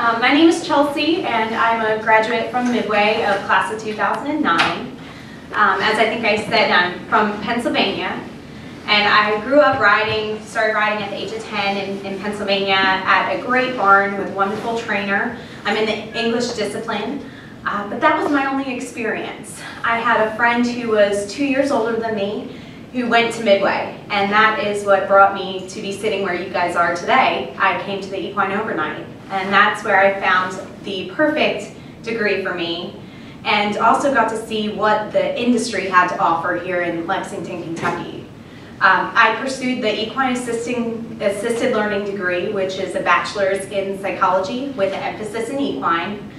My name is Chelsea, and I'm a graduate from Midway of class of 2009. As I think I said, I'm from Pennsylvania, and I grew up started riding at the age of 10 in Pennsylvania at a great barn with a wonderful trainer. I'm in the English discipline, but that was my only experience. I had a friend who was 2 years older than me who went to Midway, and that is what brought me to be sitting where you guys are today. I came to the Equine overnight, and that's where I found the perfect degree for me, and also got to see what the industry had to offer here in Lexington, Kentucky. I pursued the Equine Assisted Learning degree, which is a bachelor's in psychology with an emphasis in equine.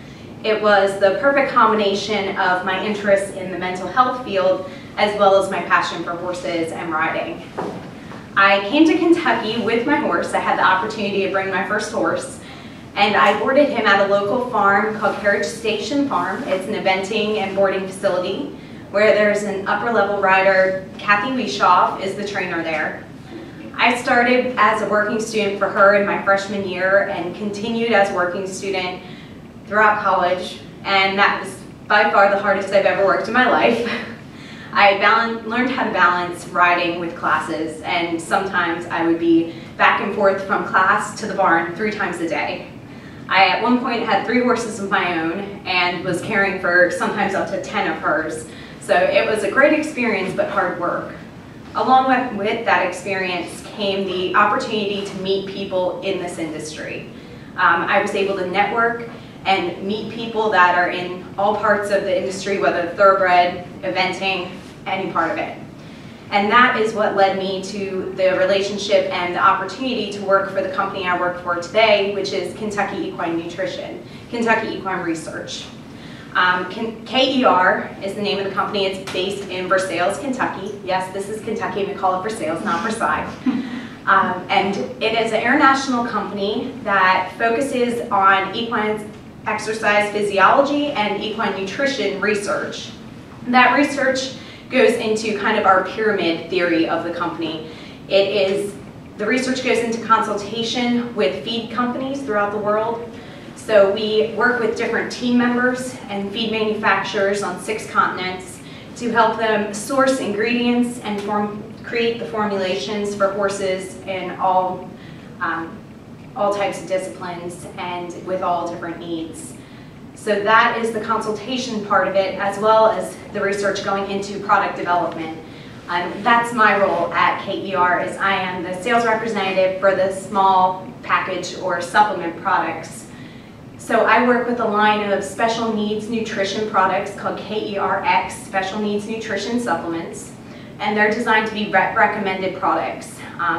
It was the perfect combination of my interest in the mental health field as well as my passion for horses and riding. I came to Kentucky with my horse. I had the opportunity to bring my first horse, and I boarded him at a local farm called Carriage Station Farm. It's an eventing and boarding facility where there's an upper level rider. Kathy Weishoff is the trainer there. I started as a working student for her in my freshman year and continued as a working student throughout college, and that was by far the hardest I've ever worked in my life. I learned how to balance riding with classes, and sometimes I would be back and forth from class to the barn 3 times a day. I at one point had 3 horses of my own and was caring for sometimes up to 10 of hers. So it was a great experience, but hard work. Along with that experience came the opportunity to meet people in this industry. I was able to network and meet people that are in all parts of the industry, whether thoroughbred, eventing, any part of it. And that is what led me to the relationship and the opportunity to work for the company I work for today, which is Kentucky Equine Nutrition, Kentucky Equine Research. KER is the name of the company. It's based in Versailles, Kentucky. Yes, this is Kentucky, and we call it Versailles, not Versailles. And it is an international company that focuses on equine exercise physiology and equine nutrition research. That research goes into kind of our pyramid theory of the company. The research goes into consultation with feed companies throughout the world. So we work with different team members and feed manufacturers on 6 continents to help them source ingredients and create the formulations for horses in all types of disciplines and with all different needs. So that is the consultation part of it, as well as the research going into product development. That's my role at KER, is I am the sales representative for the small package or supplement products. So I work with a line of special needs nutrition products called KERX, Special Needs Nutrition Supplements, and they're designed to be recommended products.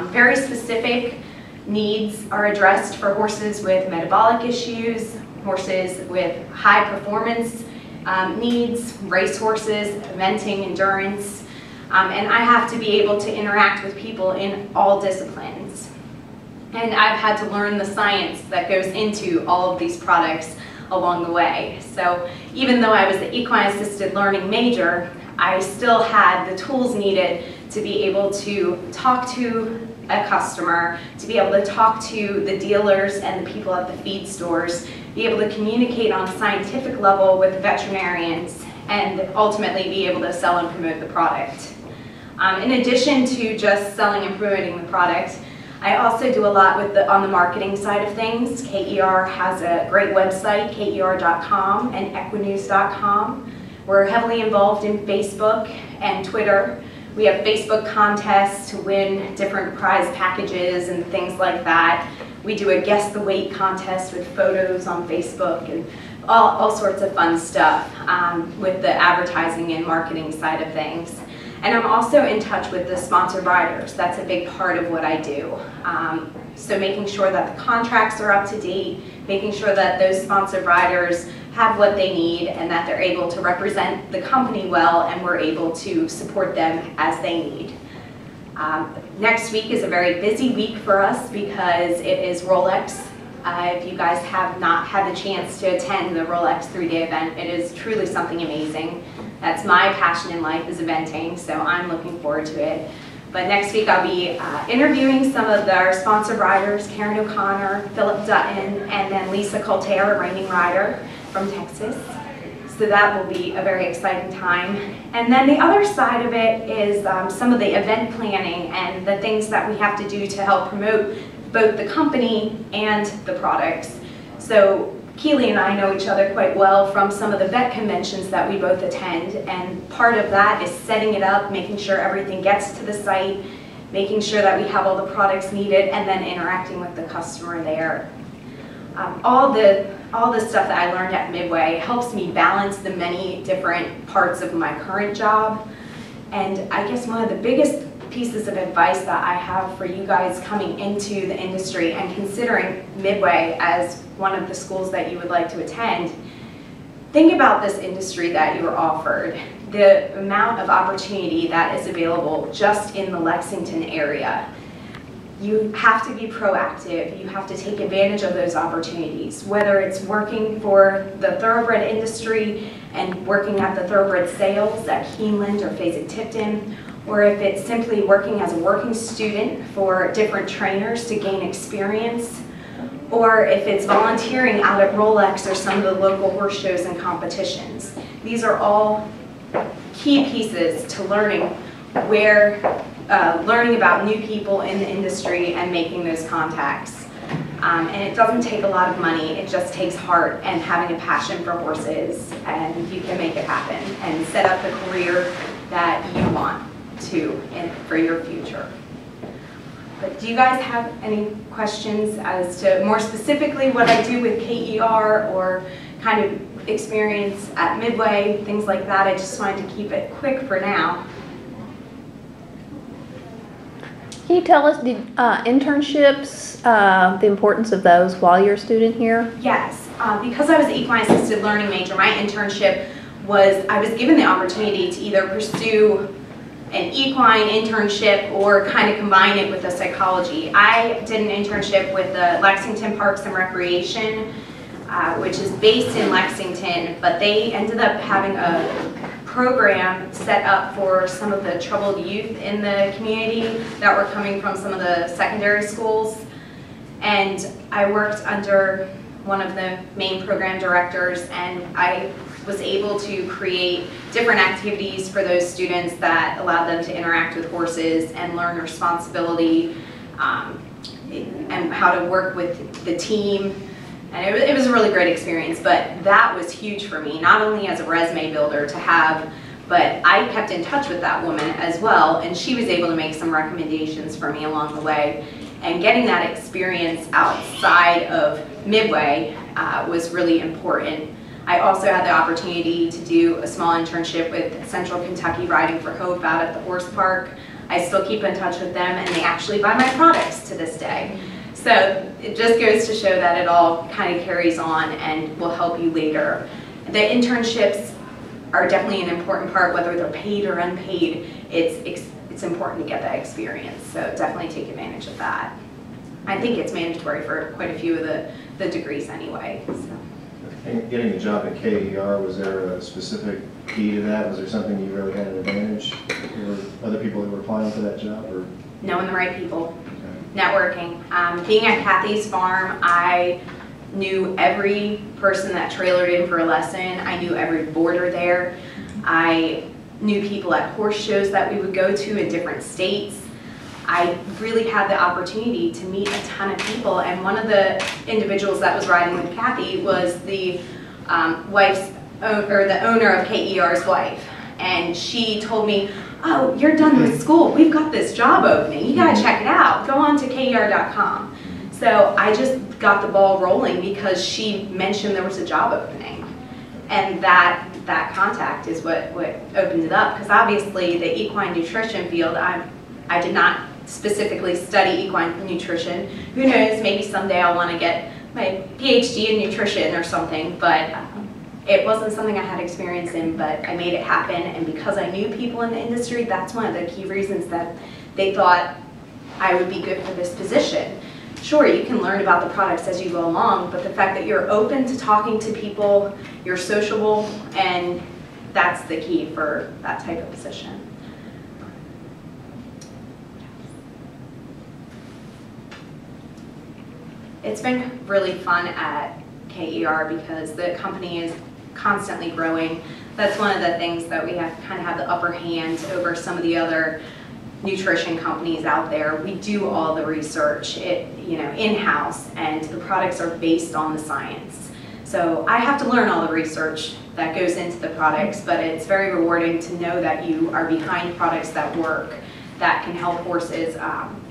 Very specific needs are addressed for horses with metabolic issues, horses with high performance needs, race horses, eventing, endurance, and I have to be able to interact with people in all disciplines. And I've had to learn the science that goes into all of these products along the way. So even though I was the equine assisted learning major, I still had the tools needed to be able to talk to a customer, to be able to talk to the dealers and the people at the feed stores, be able to communicate on a scientific level with veterinarians, and ultimately be able to sell and promote the product. In addition to just selling and promoting the product, I also do a lot on the marketing side of things. KER has a great website, KER.com and equinews.com. We're heavily involved in Facebook and Twitter. We have Facebook contests to win different prize packages and things like that. We do a guess the weight contest with photos on Facebook and all sorts of fun stuff with the advertising and marketing side of things. And I'm also in touch with the sponsored riders. That's a big part of what I do. So making sure that the contracts are up to date, making sure that those sponsored riders have what they need and that they're able to represent the company well, and we're able to support them as they need. Next week is a very busy week for us because it is Rolex. If you guys have not had the chance to attend the Rolex 3-day event, it is truly something amazing. That's my passion in life, is eventing, so I'm looking forward to it. But next week I'll be interviewing some of our sponsored riders, Karen O'Connor, Philip Dutton, and then Lisa Colter, a reigning rider from Texas. So that will be a very exciting time. And then the other side of it is some of the event planning and the things that we have to do to help promote both the company and the products. So Keely and I know each other quite well from some of the vet conventions that we both attend, and part of that is setting it up, making sure everything gets to the site, making sure that we have all the products needed, and then interacting with the customer there. All the stuff that I learned at Midway helps me balance the many different parts of my current job. And I guess one of the biggest pieces of advice that I have for you guys coming into the industry and considering Midway as one of the schools that you would like to attend, think about this industry that you are offered, the amount of opportunity that is available just in the Lexington area. You have to be proactive. You have to take advantage of those opportunities, whether it's working for the thoroughbred industry and working at the thoroughbred sales at Keeneland or Fasig-Tipton, or if it's simply working as a working student for different trainers to gain experience, or if it's volunteering out at Rolex or some of the local horse shows and competitions. These are all key pieces to learning learning about new people in the industry and making those contacts. And it doesn't take a lot of money, it just takes heart and having a passion for horses, and you can make it happen and set up the career that you want to for your future. But do you guys have any questions as to more specifically what I do with KER or kind of experience at Midway, things like that? I just wanted to keep it quick for now. Can you tell us, did internships, the importance of those while you're a student here? Yes, because I was an equine assisted learning major, my internship was, I was given the opportunity to either pursue an equine internship or kind of combine it with a psychology. I did an internship with the Lexington Parks and Recreation, which is based in Lexington, but they ended up having a program set up for some of the troubled youth in the community that were coming from some of the secondary schools. And I worked under one of the main program directors, and I was able to create different activities for those students that allowed them to interact with horses and learn responsibility and how to work with the team. And it was a really great experience, but that was huge for me, not only as a resume builder to have, but I kept in touch with that woman as well, and she was able to make some recommendations for me along the way. And getting that experience outside of Midway was really important. I also had the opportunity to do a small internship with Central Kentucky Riding for Hope out at the horse park. I still keep in touch with them, and they actually buy my products to this day. So it just goes to show that it all kind of carries on and will help you later. The internships are definitely an important part, whether they're paid or unpaid. It's important to get that experience, so definitely take advantage of that. I think it's mandatory for quite a few of the degrees anyway. So. And getting a job at KER, was there a specific key to that? Was there something you really had an advantage? Were other people that were applying for that job? Or? Knowing the right people, networking. Being at Kathy's farm, I knew every person that trailered in for a lesson. I knew every boarder there. I knew people at horse shows that we would go to in different states. I really had the opportunity to meet a ton of people, and one of the individuals that was riding with Kathy was the the owner of KER's wife, and she told me, "Oh, you're done with school. We've got this job opening. You gotta check it out. Go on to KER.com." So I just got the ball rolling because she mentioned there was a job opening, and that contact is what opened it up. Because obviously the equine nutrition field, I did not specifically study equine nutrition. Who knows, maybe someday I'll want to get my PhD in nutrition or something, but it wasn't something I had experience in, but I made it happen, and because I knew people in the industry, that's one of the key reasons that they thought I would be good for this position. Sure, you can learn about the products as you go along, but the fact that you're open to talking to people, you're sociable, and that's the key for that type of position. It's been really fun at KER because the company is constantly growing. That's one of the things that we have kind of have the upper hand over some of the other nutrition companies out there. We do all the research, in-house, and the products are based on the science. So I have to learn all the research that goes into the products, but it's very rewarding to know that you are behind products that work, that can help horses.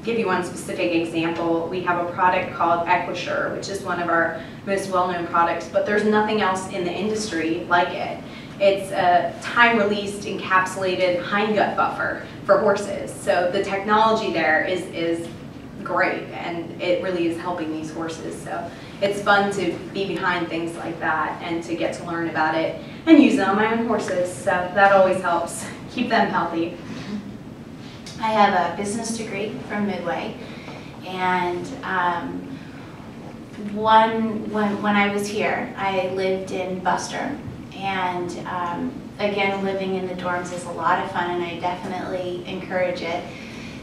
Give you one specific example. We have a product called Equisure, which is one of our most well-known products, but there's nothing else in the industry like it. It's a time-released, encapsulated hindgut buffer for horses. So the technology there is great, and it really is helping these horses. So it's fun to be behind things like that and to get to learn about it and use it on my own horses. So that always helps keep them healthy. I have a business degree from Midway, and when I was here, I lived in Buster, and again, living in the dorms is a lot of fun, and I definitely encourage it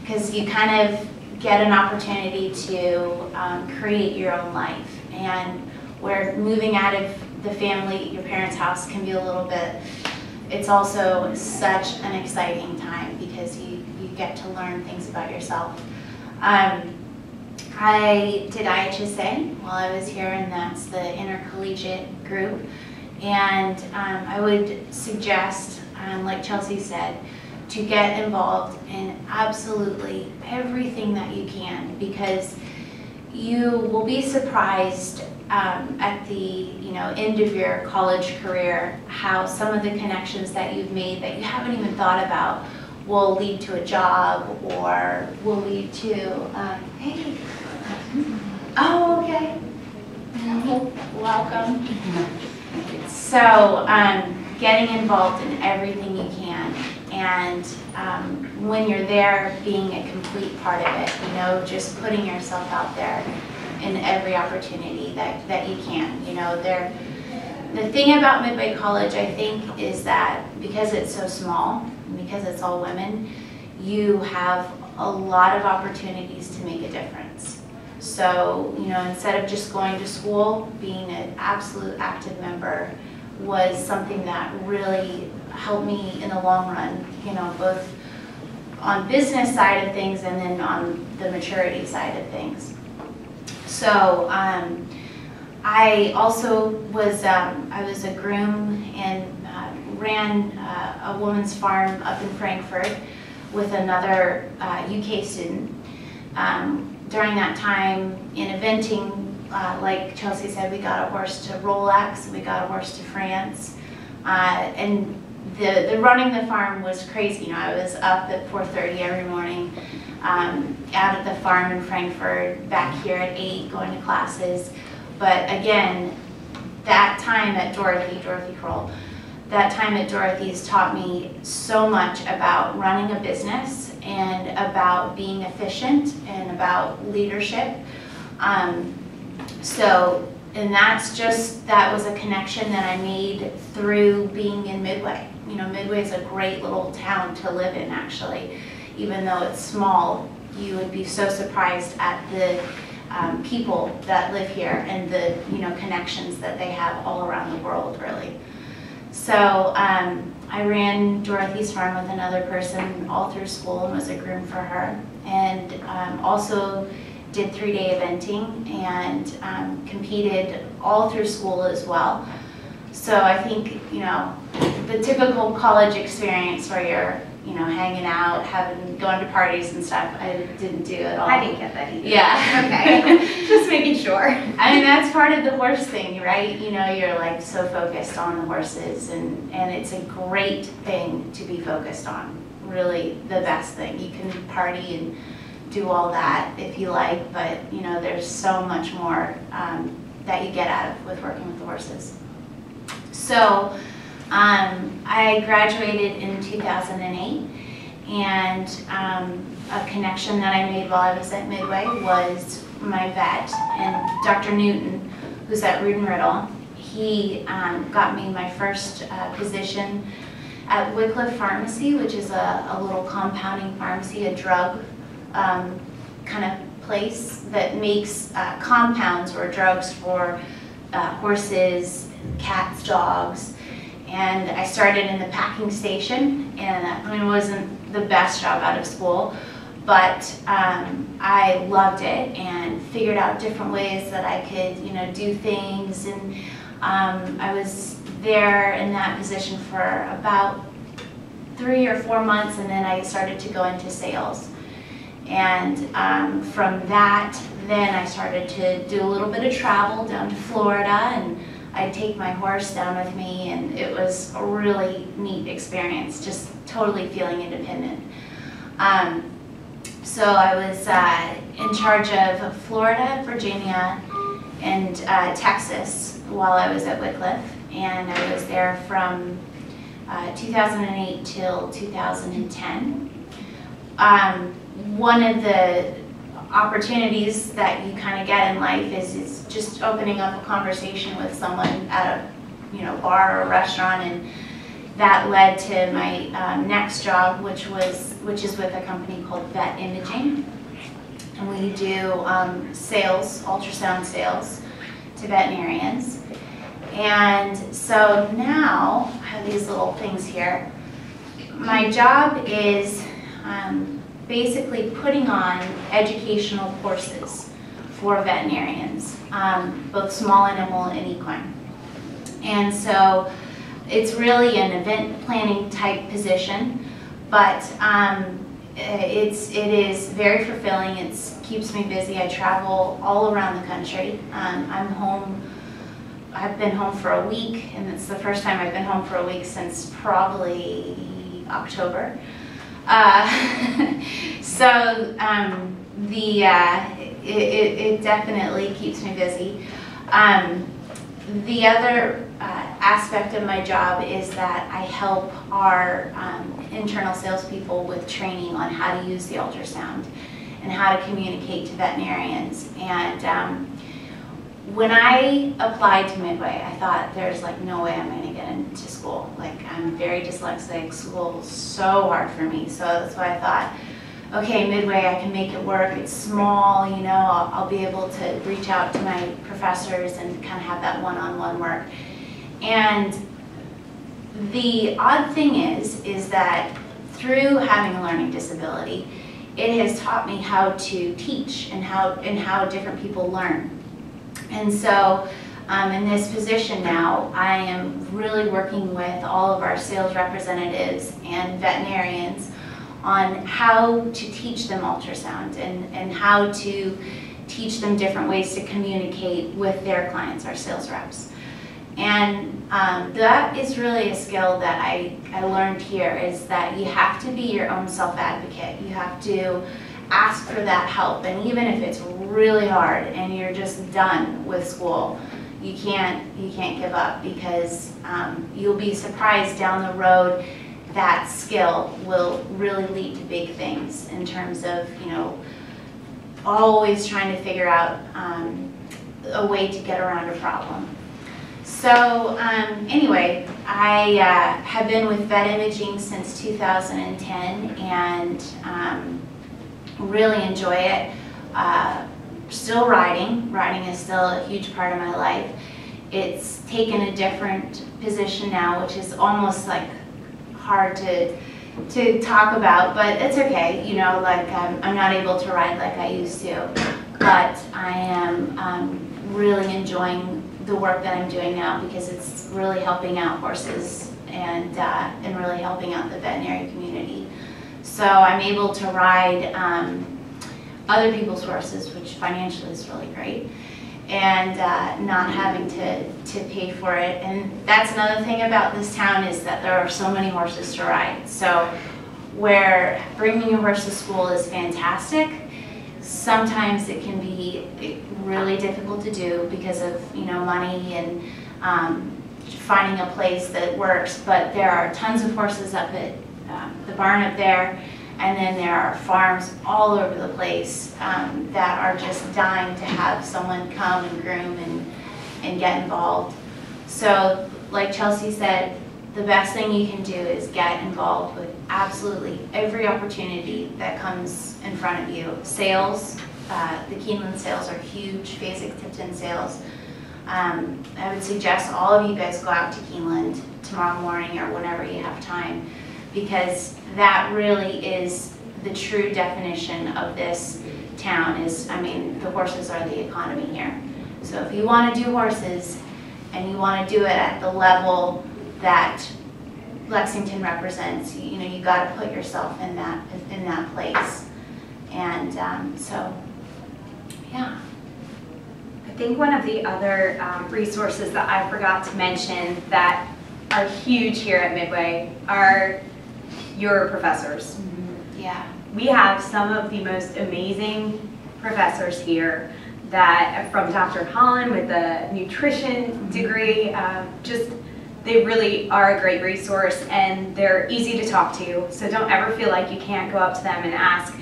because you kind of get an opportunity to create your own life, and where moving out of the family, your parents' house can be a little bit, it's also such an exciting time because you get to learn things about yourself. I did IHSA while I was here, and that's the intercollegiate group. And I would suggest, like Chelsea said, to get involved in absolutely everything that you can, because you will be surprised at the end of your college career how some of the connections that you've made that you haven't even thought about will lead to a job or will lead to, hey, oh, okay, welcome. So getting involved in everything you can, and when you're there, being a complete part of it, just putting yourself out there in every opportunity that you can. The thing about Midway College, I think, is that because it's so small, because it's all women, you have a lot of opportunities to make a difference. So, instead of just going to school, being an absolute active member was something that really helped me in the long run, both on business side of things and then on the maturity side of things. So, I also was, I was a groom and ran a woman's farm up in Frankfurt with another UK student. During that time in eventing, like Chelsea said, we got a horse to Rolex, we got a horse to France, and the running the farm was crazy. I was up at 4:30 every morning, out at the farm in Frankfurt, back here at 8, going to classes. But again, that time at Dorothy Kroll, that time at Dorothy's taught me so much about running a business and about being efficient and about leadership. That was a connection that I made through being in Midway. Midway is a great little town to live in, actually. Even though it's small, you would be so surprised at the people that live here and the connections that they have all around the world, really. So I ran Dorothy's farm with another person all through school and was a groom for her, and also did 3-day eventing and competed all through school as well. So I think the typical college experience where you're hanging out, going to parties and stuff, I didn't do at all. I didn't get that either. Yeah. Okay. Just making sure. I mean, that's part of the horse thing, right? You're like so focused on the horses, and it's a great thing to be focused on. Really the best thing. You can party and do all that if you like, but there's so much more that you get out of with working with the horses. So I graduated in 2008, and a connection that I made while I was at Midway was my vet, and Dr. Newton, who's at Root and Riddle. He got me my first position at Wycliffe Pharmacy, which is a little compounding pharmacy, a drug kind of place that makes compounds or drugs for horses, cats, dogs. And I started in the packing station, and it wasn't the best job out of school, but I loved it and figured out different ways that I could, do things. And I was there in that position for about 3 or 4 months, and then I started to go into sales. And from that, then I started to do a little bit of travel down to Florida, and I'd take my horse down with me, and it was a really neat experience, just totally feeling independent. So I was in charge of Florida, Virginia, and Texas while I was at Wycliffe, and I was there from 2008 till 2010. One of the opportunities that you kind of get in life is just opening up a conversation with someone at a bar or a restaurant, and that led to my next job, which is with a company called Vet Imaging, and we do sales, ultrasound sales to veterinarians. And so now I have these little things here. My job is basically putting on educational courses for veterinarians, both small animal and equine. And so it's really an event planning type position, but it is very fulfilling. It keeps me busy. I travel all around the country. I'm home. I've been home for a week, and it's the first time I've been home for a week since probably October. So it definitely keeps me busy. The other aspect of my job is that I help our internal salespeople with training on how to use the ultrasound and how to communicate to veterinarians. And when I applied to Midway, I thought there's like no way I'm going to get into school. Like, I'm very dyslexic. School is so hard for me. So that's why I thought, okay, Midway, I can make it work. It's small, I'll be able to reach out to my professors and kind of have that one-on-one work. And the odd thing is that through having a learning disability, it has taught me how to teach and how different people learn. And so in this position now, I am really working with all of our sales representatives and veterinarians on how to teach them ultrasound and how to teach them different ways to communicate with their clients, our sales reps. And that is really a skill that I learned here, is that you have to be your own self-advocate. You have to ask for that help, and even if it's really hard and you're just done with school, you can't give up, because you'll be surprised down the road. That skill will really lead to big things in terms of always trying to figure out a way to get around a problem. So anyway, I have been with Vet Imaging since 2010 and really enjoy it. Still riding. Riding is still a huge part of my life. It's taken a different position now, which is almost like hard to talk about, but it's okay. Like I'm not able to ride like I used to, but I am really enjoying the work that I'm doing now, because it's really helping out horses and really helping out the veterinary community. So I'm able to ride other people's horses, which financially is really great, and not having to pay for it. And that's another thing about this town, is that there are so many horses to ride. So where bringing your horse to school is fantastic, sometimes it can be really difficult to do because of money and finding a place that works. But there are tons of horses up at the barn up there, and then there are farms all over the place that are just dying to have someone come and groom and get involved. So like Chelsea said, the best thing you can do is get involved with absolutely every opportunity that comes in front of you. Sales, the Keeneland sales are huge, Fasig-Tipton sales. I would suggest all of you guys go out to Keeneland tomorrow morning or whenever you have time, because that really is the true definition of this town. Is, I mean, the horses are the economy here. So if you want to do horses and you want to do it at the level that Lexington represents, you know, you got to put yourself in that place. And so, yeah. I think one of the other resources that I forgot to mention that are huge here at Midway are your professors. Yeah. We have some of the most amazing professors here, that from Dr. Holland with the nutrition degree, they really are a great resource, and they're easy to talk to. So don't ever feel like you can't go up to them and ask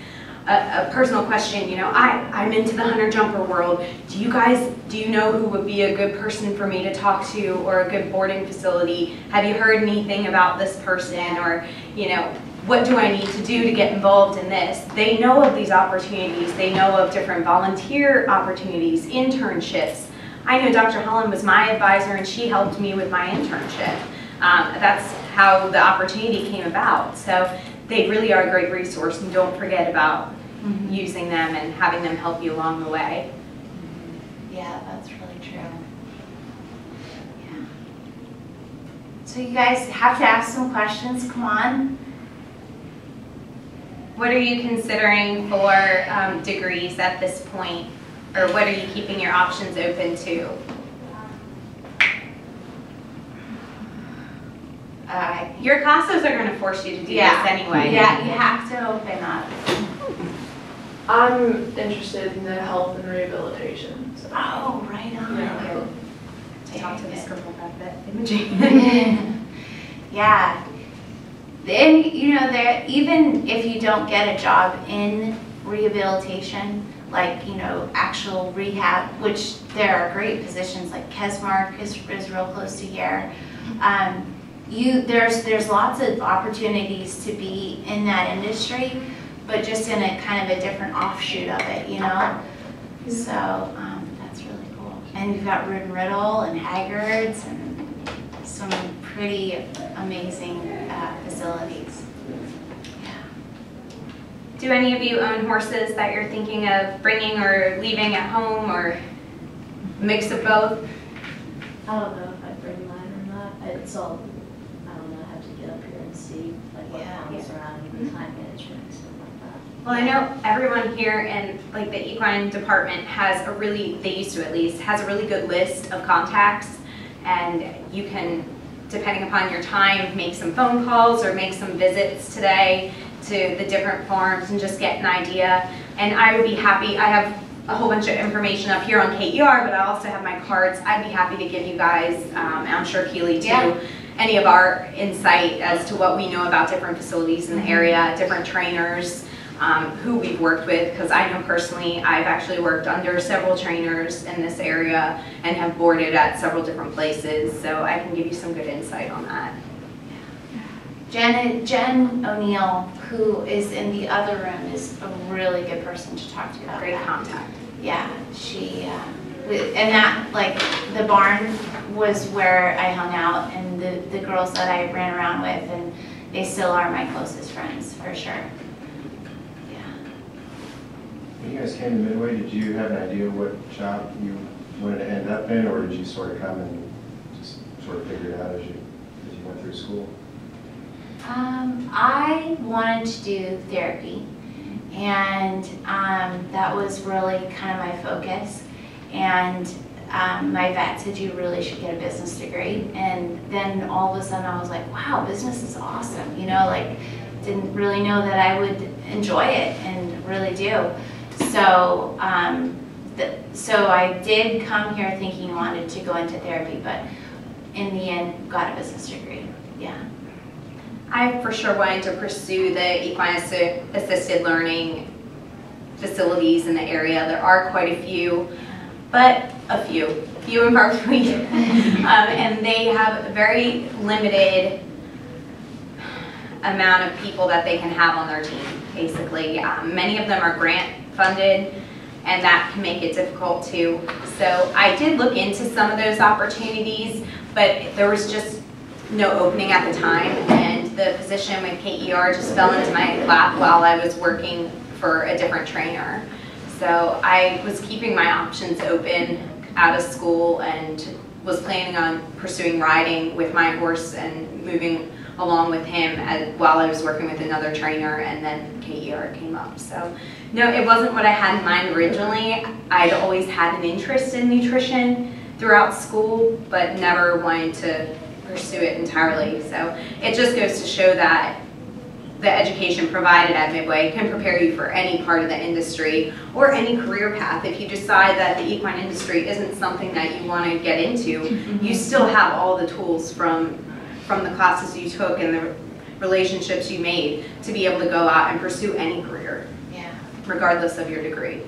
a personal question. You know, I'm into the hunter jumper world. Do you know who would be a good person for me to talk to, or a good boarding facility? Have you heard anything about this person? Or, you know, what do I need to do to get involved in this? They know of these opportunities. They know of different volunteer opportunities, internships. I know Dr. Holland was my advisor, and she helped me with my internship. That's how the opportunity came about. So they really are a great resource, and don't forget about using them and having them help you along the way. Yeah, that's really true. Yeah. So you guys have to ask some questions. Come on. What are you considering for degrees at this point? Or what are you keeping your options open to? Your classes are going to force you to do this anyway. Yeah, you have to open up. I'm interested in the health and rehabilitation. So. Oh, right on. Yeah. To talk to this girl about that imaging. Yeah. Then, you know, there, even if you don't get a job in rehabilitation, like, you know, actual rehab, which there are great positions, like Kesmark is real close to here. There's lots of opportunities to be in that industry, but just in a kind of a different offshoot of it, you know? So that's really cool. And you've got Root and Riddle and Haggard's and some pretty amazing facilities. Do any of you own horses that you're thinking of bringing or leaving at home, or a mix of both? I don't know if I bring mine or not. It's all, I don't know, I have to get up here and see like what comes around and time management and stuff like that. Well, I know everyone here in like the equine department has a really, they used to at least, has a really good list of contacts, and you can, depending upon your time, make some phone calls or make some visits today to the different farms and just get an idea. And I would be happy, I have a whole bunch of information up here on KER, but I also have my cards. I'd be happy to give you guys, and I'm sure Keely too, any of our insight as to what we know about different facilities in the area, different trainers, who we've worked with, because I know personally I've actually worked under several trainers in this area and have boarded at several different places, so I can give you some good insight on that. Jen O'Neill, who is in the other room, is a really good person to talk to about Great that. contact. Yeah, she, and that, like, the barn was where I hung out, and the girls that I ran around with, and they still are my closest friends, for sure. Yeah. When you guys came to Midway, did you have an idea what job you wanted to end up in, or did you sort of come and just sort of figure it out as you went through school? I wanted to do therapy, and that was really kind of my focus. And my vet said you really should get a business degree, and then all of a sudden I was like, wow, business is awesome, you know, like didn't really know that I would enjoy it, and really do. So so I did come here thinking I wanted to go into therapy, but in the end got a business degree. Yeah. I for sure wanted to pursue the equine assisted learning facilities in the area. There are quite a few, but few and far between. And they have a very limited amount of people that they can have on their team, basically. Many of them are grant funded, and that can make it difficult too. So I did look into some of those opportunities, but there was just no opening at the time, and the position with KER just fell into my lap while I was working for a different trainer. So I was keeping my options open out of school and was planning on pursuing riding with my horse and moving along with him while I was working with another trainer, and then KER came up. So no, it wasn't what I had in mind originally. I'd always had an interest in nutrition throughout school, but never wanted to pursue it entirely. So it just goes to show that the education provided at Midway can prepare you for any part of the industry or any career path. If you decide that the equine industry isn't something that you want to get into, you still have all the tools from the classes you took and the relationships you made to be able to go out and pursue any career, regardless of your degree.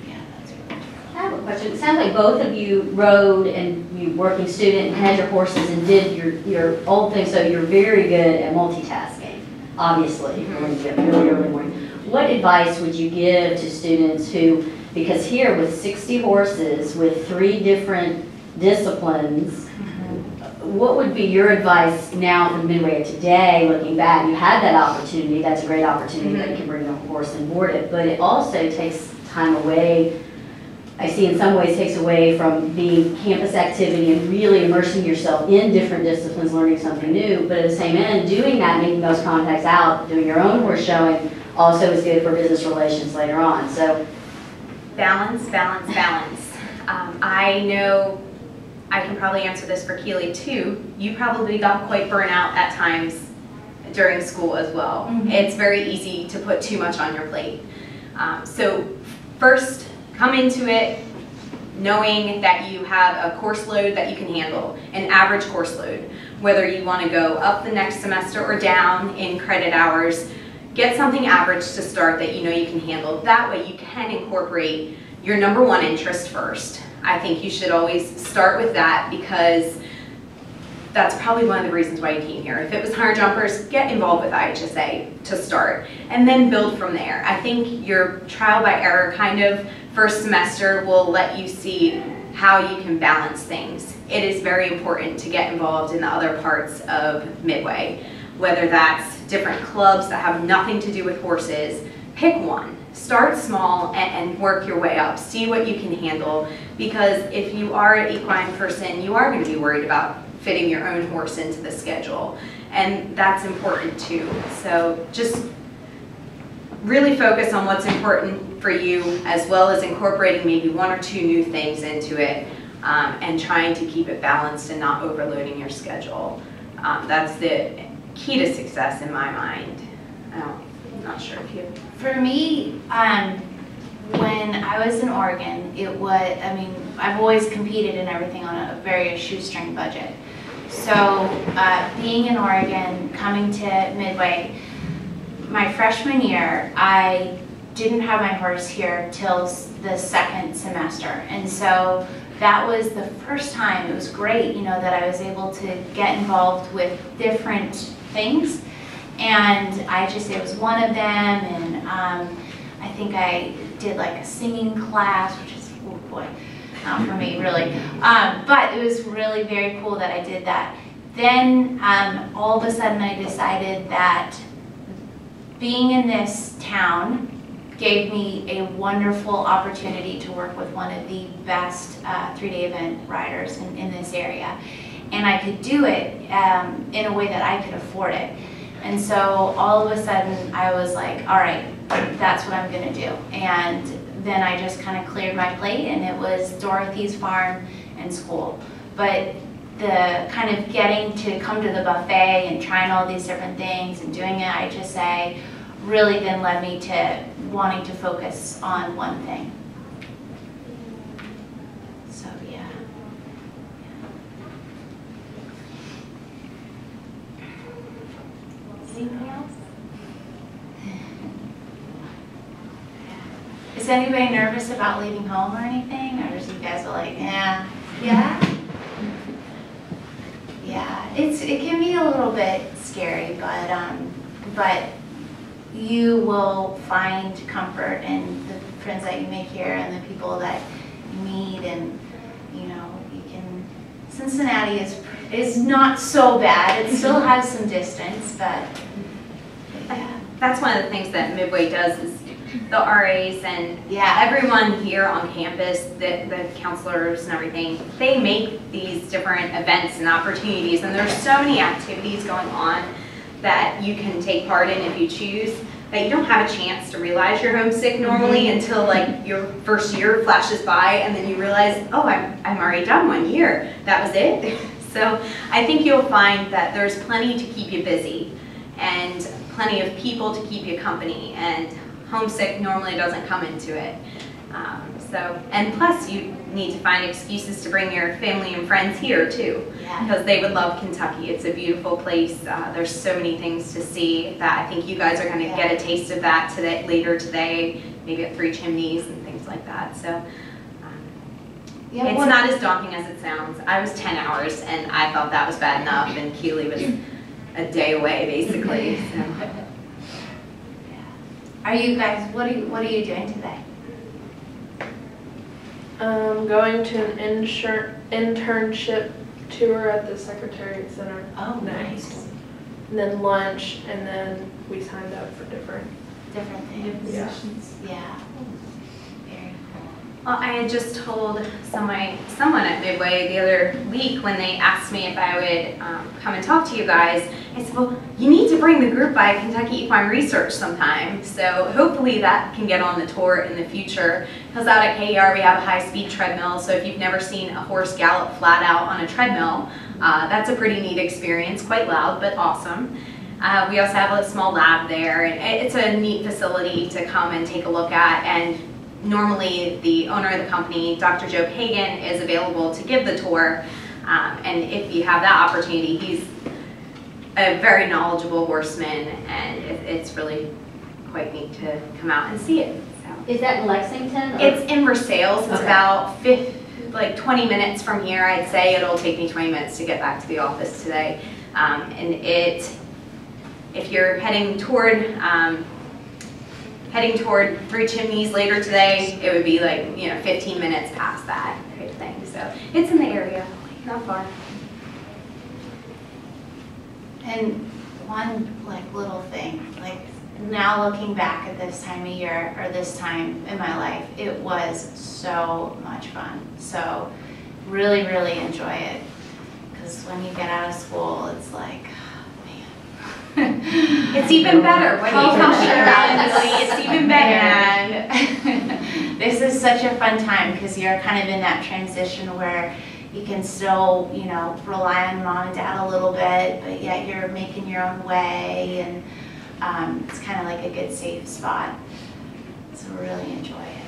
Yeah, that's really true. I have a question. It sounds like both of you rode and you working student and had your horses and did your old thing, so you're very good at multitasking, obviously, when you get really early morning. What advice would you give to students who, because here with 60 horses with 3 different disciplines, what would be your advice now from Midway today, looking back? You had that opportunity, that's a great opportunity that you can bring a horse and board it, but it also takes time away, I see in some ways takes away from being campus activity and really immersing yourself in different disciplines, learning something new, but at the same end, doing that, making those contacts out, doing your own horse showing also is good for business relations later on. So balance, balance, balance. I know I can probably answer this for Keely too. You probably got quite burnt out at times during school as well. It's very easy to put too much on your plate. So first, come into it knowing that you have a course load that you can handle, an average course load. Whether you want to go up the next semester or down in credit hours, get something average to start that you know you can handle. That way you can incorporate your #1 interest first. I think you should always start with that, because that's probably one of the reasons why you came here. If it was higher jumpers, get involved with IHSA to start, and then build from there. I think your trial by error kind of first semester will let you see how you can balance things. It is very important to get involved in the other parts of Midway, whether that's different clubs that have nothing to do with horses. Pick one. Start small and work your way up. See what you can handle, because if you are an equine person, you are going to be worried about fitting your own horse into the schedule, and that's important too. So just really focus on what's important for you, as well as incorporating maybe 1 or 2 new things into it, and trying to keep it balanced and not overloading your schedule. That's the key to success in my mind. I'm not sure if you... For me, when I was in Oregon, I've always competed in everything on a very shoestring budget. So being in Oregon, coming to Midway, my freshman year, I didn't have my horse here till the 2nd semester. And so that was the first time. It was great, that I was able to get involved with different things. And it was one of them, and I think I did like a singing class, which is, oh boy, not for me really. But it was really very cool that I did that. Then all of a sudden I decided that being in this town gave me a wonderful opportunity to work with one of the best 3-day event riders in this area. And I could do it in a way that I could afford it. And so all of a sudden I was like, all right, that's what I'm gonna do. And then I just kind of cleared my plate, and it was Dorothy's farm and school. But the kind of getting to come to the buffet and trying all these different things and doing it, IHSA, really then led me to wanting to focus on one thing. So yeah. Anything else? Is anybody nervous about leaving home or anything? Or is you guys are like, yeah? Yeah? Yeah, it can be a little bit scary, but you will find comfort in the friends that you make here and the people that you meet, and you know, you can. Cincinnati is not so bad. It still has some distance, but yeah. That's one of the things that Midway does is the RAs and Yeah. everyone here on campus, the counselors and everything, they make these different events and opportunities, and there's so many activities going on that you can take part in if you choose, that you don't have a chance to realize you're homesick normally until like your first year flashes by, and then you realize, oh, I'm already done 1 year. That was it. So I think you'll find that there's plenty to keep you busy and plenty of people to keep you company, and homesick normally doesn't come into it. And plus you need to find excuses to bring your family and friends here too, because they would love Kentucky. It's a beautiful place. There's so many things to see that I think you guys are going to get a taste of that later today, maybe at Three Chimneys and things like that. So it's not as daunting as it sounds. I was 10 hours and I thought that was bad enough, and Keeley was a day away basically. So. Are you guys? What are you doing today? Going to an internship tour at the Secretariat Center. Oh, next. nice. And then lunch, and then we signed up for different Different things. positions. Yeah. Very cool. Well, I had just told someone at Midway the other week when they asked me if I would come and talk to you guys. I said, well, you need to bring the group by Kentucky Equine Research sometime. So hopefully that can get on the tour in the future. Because out at KER we have a high-speed treadmill. So if you've never seen a horse gallop flat out on a treadmill, that's a pretty neat experience. Quite loud, but awesome. We also have a small lab there. And it's a neat facility to come and take a look at. And normally the owner of the company, Dr. Joe Kagan, is available to give the tour. And if you have that opportunity, he's a very knowledgeable horseman, and it's really quite neat to come out and see it. So. Is that in Lexington? Or? It's in Versailles. It's Okay. about 20 minutes from here. I'd say it'll take me 20 minutes to get back to the office today. And if you're heading toward Three Chimneys later today, it would be 15 minutes past that type of thing. So it's in the area, not far. And one little thing, now looking back at this time of year, or this time in my life, it was so much fun. So really, really enjoy it. Because when you get out of school, it's like, oh, man. It's even better when you come here. It's even better. And this is such a fun time because you're kind of in that transition where you can still, rely on mom and dad a little bit, but yet you're making your own way, and it's kind of like a good safe spot. So really enjoy it.